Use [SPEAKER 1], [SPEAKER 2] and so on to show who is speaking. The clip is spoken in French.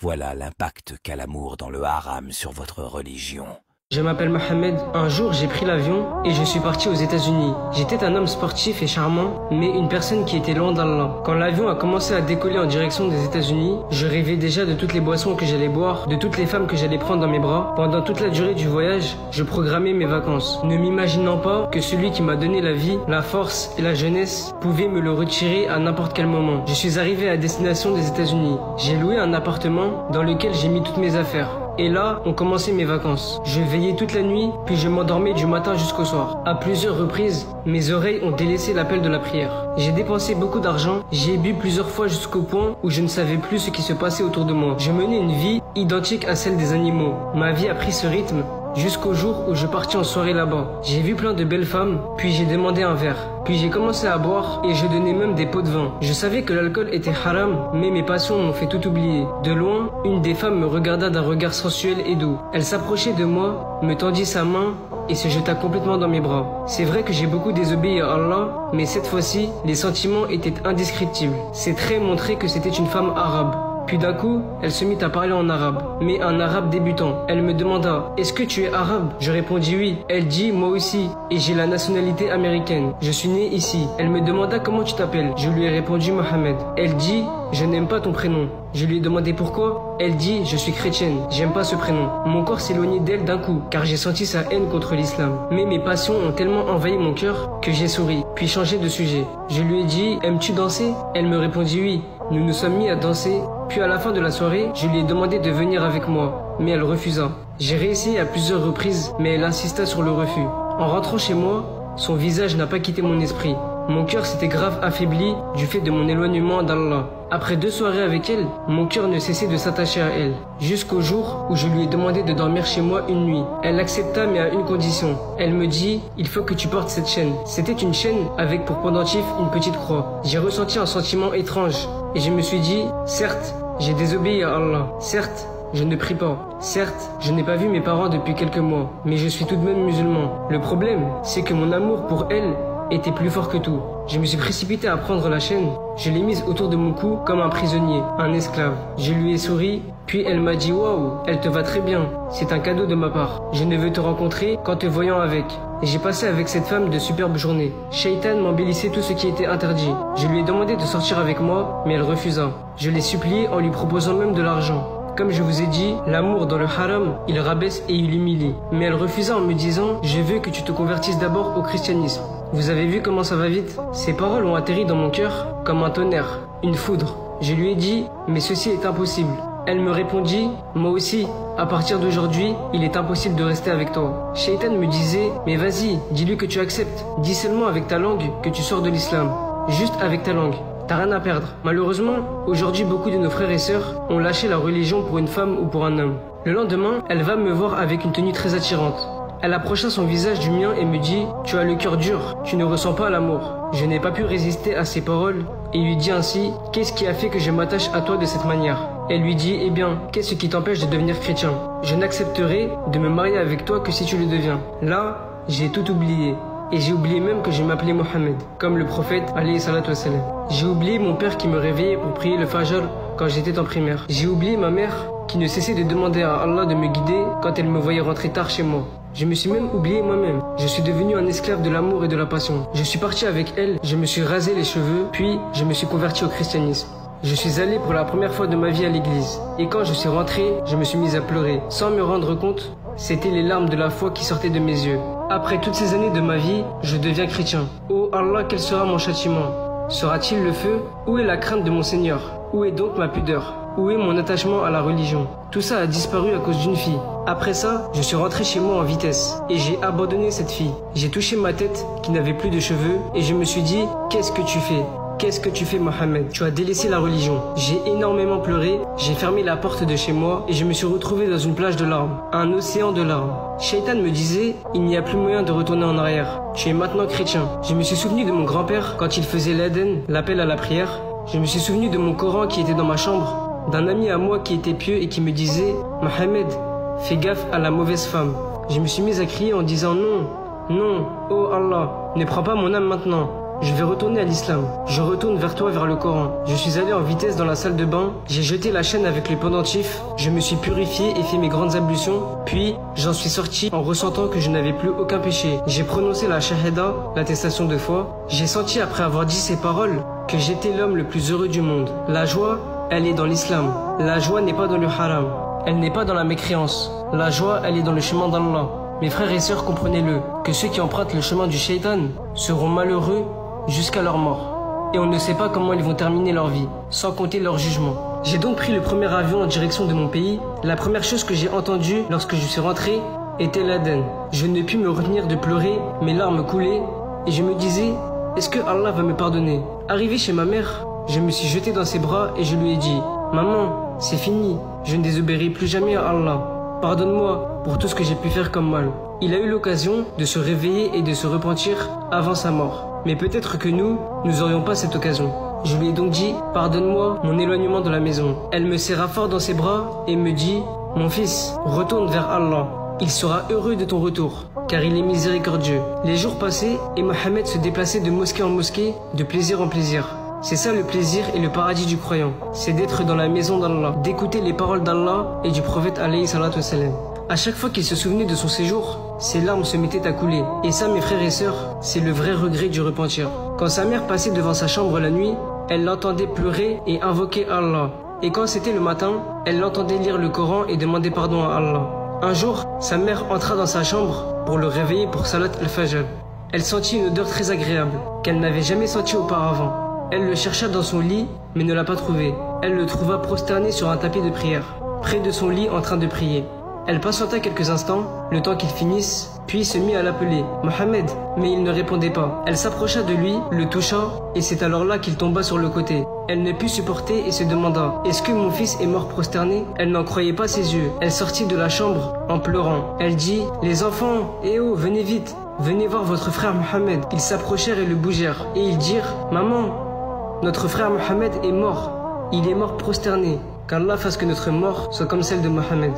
[SPEAKER 1] Voilà l'impact qu'a l'amour dans le haram sur votre religion.
[SPEAKER 2] Je m'appelle Mohamed. Un jour, j'ai pris l'avion et je suis parti aux États-Unis. J'étais un homme sportif et charmant, mais une personne qui était loin d'Allah. Quand l'avion a commencé à décoller en direction des États-Unis, je rêvais déjà de toutes les boissons que j'allais boire, de toutes les femmes que j'allais prendre dans mes bras. Pendant toute la durée du voyage, je programmais mes vacances, ne m'imaginant pas que celui qui m'a donné la vie, la force et la jeunesse pouvait me le retirer à n'importe quel moment. Je suis arrivé à destination des États-Unis. J'ai loué un appartement dans lequel j'ai mis toutes mes affaires. Et là, ont commencé mes vacances. Je veillais toute la nuit, puis je m'endormais du matin jusqu'au soir. À plusieurs reprises, mes oreilles ont délaissé l'appel de la prière. J'ai dépensé beaucoup d'argent, j'ai bu plusieurs fois jusqu'au point où je ne savais plus ce qui se passait autour de moi. Je menais une vie identique à celle des animaux. Ma vie a pris ce rythme jusqu'au jour où je partis en soirée là-bas. J'ai vu plein de belles femmes, puis j'ai demandé un verre. Puis j'ai commencé à boire et je donnais même des pots de vin. Je savais que l'alcool était haram, mais mes passions m'ont fait tout oublier. De loin, une des femmes me regarda d'un regard sensuel et doux. Elle s'approchait de moi, me tendit sa main et se jeta complètement dans mes bras. C'est vrai que j'ai beaucoup désobéi à Allah, mais cette fois-ci, les sentiments étaient indescriptibles. Ses traits montraient que c'était une femme arabe. Puis d'un coup, elle se mit à parler en arabe, mais un arabe débutant. Elle me demanda « Est-ce que tu es arabe ?» Je répondis oui. Elle dit « Moi aussi, et j'ai la nationalité américaine. Je suis né ici. » Elle me demanda « Comment tu t'appelles ?» Je lui ai répondu « Mohamed. » Elle dit « Je n'aime pas ton prénom. » Je lui ai demandé pourquoi. Elle dit « Je suis chrétienne. J'aime pas ce prénom. » Mon corps s'éloignait d'elle d'un coup, car j'ai senti sa haine contre l'islam. Mais mes passions ont tellement envahi mon cœur que j'ai souri, puis changé de sujet. Je lui ai dit « Aimes-tu danser ?» Elle me répondit oui. Nous nous sommes mis à danser, puis à la fin de la soirée, je lui ai demandé de venir avec moi, mais elle refusa. J'ai réessayé à plusieurs reprises, mais elle insista sur le refus. En rentrant chez moi, son visage n'a pas quitté mon esprit. Mon cœur s'était grave affaibli du fait de mon éloignement d'Allah. Après 2 soirées avec elle, mon cœur ne cessait de s'attacher à elle, jusqu'au jour où je lui ai demandé de dormir chez moi une nuit. Elle accepta, mais à une condition. Elle me dit « Il faut que tu portes cette chaîne ». C'était une chaîne avec pour pendentif une petite croix. J'ai ressenti un sentiment étrange et je me suis dit « Certes, j'ai désobéi à Allah. Certes, je ne prie pas. Certes, je n'ai pas vu mes parents depuis quelques mois, mais je suis tout de même musulman. Le problème, c'est que mon amour pour elle était plus fort que tout. Je me suis précipité à prendre la chaîne. Je l'ai mise autour de mon cou comme un prisonnier, un esclave. Je lui ai souri, puis elle m'a dit « Waouh, elle te va très bien. C'est un cadeau de ma part. Je ne veux te rencontrer qu'en te voyant avec. » Et j'ai passé avec cette femme de superbes journées. Shaitan m'embellissait tout ce qui était interdit. Je lui ai demandé de sortir avec moi, mais elle refusa. Je l'ai supplié en lui proposant même de l'argent. Comme je vous ai dit, l'amour dans le haram, il rabaisse et il humilie. Mais elle refusa en me disant « Je veux que tu te convertisses d'abord au christianisme. » Vous avez vu comment ça va vite? Ces paroles ont atterri dans mon cœur comme un tonnerre, une foudre. Je lui ai dit « Mais ceci est impossible. » Elle me répondit « Moi aussi, à partir d'aujourd'hui, il est impossible de rester avec toi. » Shaitan me disait « Mais vas-y, dis-lui que tu acceptes. Dis seulement avec ta langue que tu sors de l'islam. Juste avec ta langue. T'as rien à perdre. » Malheureusement, aujourd'hui, beaucoup de nos frères et sœurs ont lâché la religion pour une femme ou pour un homme. Le lendemain, elle va me voir avec une tenue très attirante. Elle approcha son visage du mien et me dit « Tu as le cœur dur, tu ne ressens pas l'amour. » Je n'ai pas pu résister à ses paroles et lui dis ainsi « Qu'est-ce qui a fait que je m'attache à toi de cette manière ?» Elle lui dit « Eh bien, qu'est-ce qui t'empêche de devenir chrétien? Je n'accepterai de me marier avec toi que si tu le deviens. » Là, j'ai tout oublié. Et j'ai oublié même que je m'appelais Mohamed, comme le prophète alayhi salatu wassalam. J'ai oublié mon père qui me réveillait pour prier le fajr quand j'étais en primaire. J'ai oublié ma mère qui ne cessait de demander à Allah de me guider quand elle me voyait rentrer tard chez moi. Je me suis même oublié moi-même. Je suis devenu un esclave de l'amour et de la passion. Je suis parti avec elle, je me suis rasé les cheveux, puis je me suis converti au christianisme. Je suis allé pour la première fois de ma vie à l'église. Et quand je suis rentré, je me suis mis à pleurer. Sans me rendre compte, c'était les larmes de la foi qui sortaient de mes yeux. Après toutes ces années de ma vie, je deviens chrétien. Oh Allah, quel sera mon châtiment? Sera-t-il le feu? Où est la crainte de mon Seigneur? Où est donc ma pudeur? Où est mon attachement à la religion? Tout ça a disparu à cause d'une fille. Après ça, je suis rentré chez moi en vitesse et j'ai abandonné cette fille. J'ai touché ma tête qui n'avait plus de cheveux et je me suis dit « Qu'est-ce que tu fais ? Qu'est-ce que tu fais Mohamed? Tu as délaissé la religion. » J'ai énormément pleuré, j'ai fermé la porte de chez moi et je me suis retrouvé dans une plage de larmes, un océan de larmes. Shaitan me disait « Il n'y a plus moyen de retourner en arrière. Tu es maintenant chrétien. » Je me suis souvenu de mon grand-père quand il faisait l'Aden, l'appel à la prière. Je me suis souvenu de mon Coran qui était dans ma chambre, d'un ami à moi qui était pieux et qui me disait « Mohamed, fais gaffe à la mauvaise femme. » Je me suis mis à crier en disant « Non, non, oh Allah, ne prends pas mon âme maintenant. » je vais retourner à l'islam. Je retourne vers toi, vers le Coran. Je suis allé en vitesse dans la salle de bain, j'ai jeté la chaîne avec les pendentifs, je me suis purifié et fait mes grandes ablutions, puis j'en suis sorti en ressentant que je n'avais plus aucun péché. J'ai prononcé la shahada, l'attestation de foi. J'ai senti après avoir dit ces paroles que j'étais l'homme le plus heureux du monde. La joie, elle est dans l'islam. La joie n'est pas dans le haram. Elle n'est pas dans la mécréance. La joie, elle est dans le chemin d'Allah. Mes frères et sœurs, comprenez-le, que ceux qui empruntent le chemin du shaitan seront malheureux jusqu'à leur mort. Et on ne sait pas comment ils vont terminer leur vie, sans compter leur jugement. J'ai donc pris le premier avion en direction de mon pays. La première chose que j'ai entendue lorsque je suis rentré était l'Adhan. Je ne pus me retenir de pleurer, mes larmes coulaient, et je me disais, est-ce que Allah va me pardonner? Arrivé chez ma mère, je me suis jeté dans ses bras et je lui ai dit, maman, c'est fini, je ne désobéirai plus jamais à Allah. Pardonne-moi pour tout ce que j'ai pu faire comme mal. Il a eu l'occasion de se réveiller et de se repentir avant sa mort. Mais peut-être que nous n'aurions pas cette occasion. Je lui ai donc dit, pardonne-moi mon éloignement de la maison. Elle me serra fort dans ses bras et me dit, mon fils, retourne vers Allah. Il sera heureux de ton retour, car il est miséricordieux. Les jours passaient et Mohammed se déplaçait de mosquée en mosquée, de plaisir en plaisir. C'est ça le plaisir et le paradis du croyant. C'est d'être dans la maison d'Allah, d'écouter les paroles d'Allah et du prophète alayhi salatu wassalam. À chaque fois qu'il se souvenait de son séjour, ses larmes se mettaient à couler. Et ça, mes frères et sœurs, c'est le vrai regret du repentir. Quand sa mère passait devant sa chambre la nuit, elle l'entendait pleurer et invoquer Allah. Et quand c'était le matin, elle l'entendait lire le Coran et demander pardon à Allah. Un jour, sa mère entra dans sa chambre pour le réveiller pour Salat al-Fajr. Elle sentit une odeur très agréable, qu'elle n'avait jamais sentie auparavant. Elle le chercha dans son lit, mais ne l'a pas trouvé. Elle le trouva prosterné sur un tapis de prière, près de son lit en train de prier. Elle patienta quelques instants, le temps qu'il finisse, puis se mit à l'appeler « Mohammed », mais il ne répondait pas. Elle s'approcha de lui, le toucha, et c'est alors là qu'il tomba sur le côté. Elle ne put supporter et se demanda « Est-ce que mon fils est mort prosterné ?» Elle n'en croyait pas ses yeux. Elle sortit de la chambre en pleurant. Elle dit « Les enfants, eh oh, venez vite, venez voir votre frère Mohammed. » Ils s'approchèrent et le bougèrent, et ils dirent « Maman, notre frère Mohammed est mort. Il est mort prosterné. Qu'Allah fasse que notre mort soit comme celle de Mohammed. »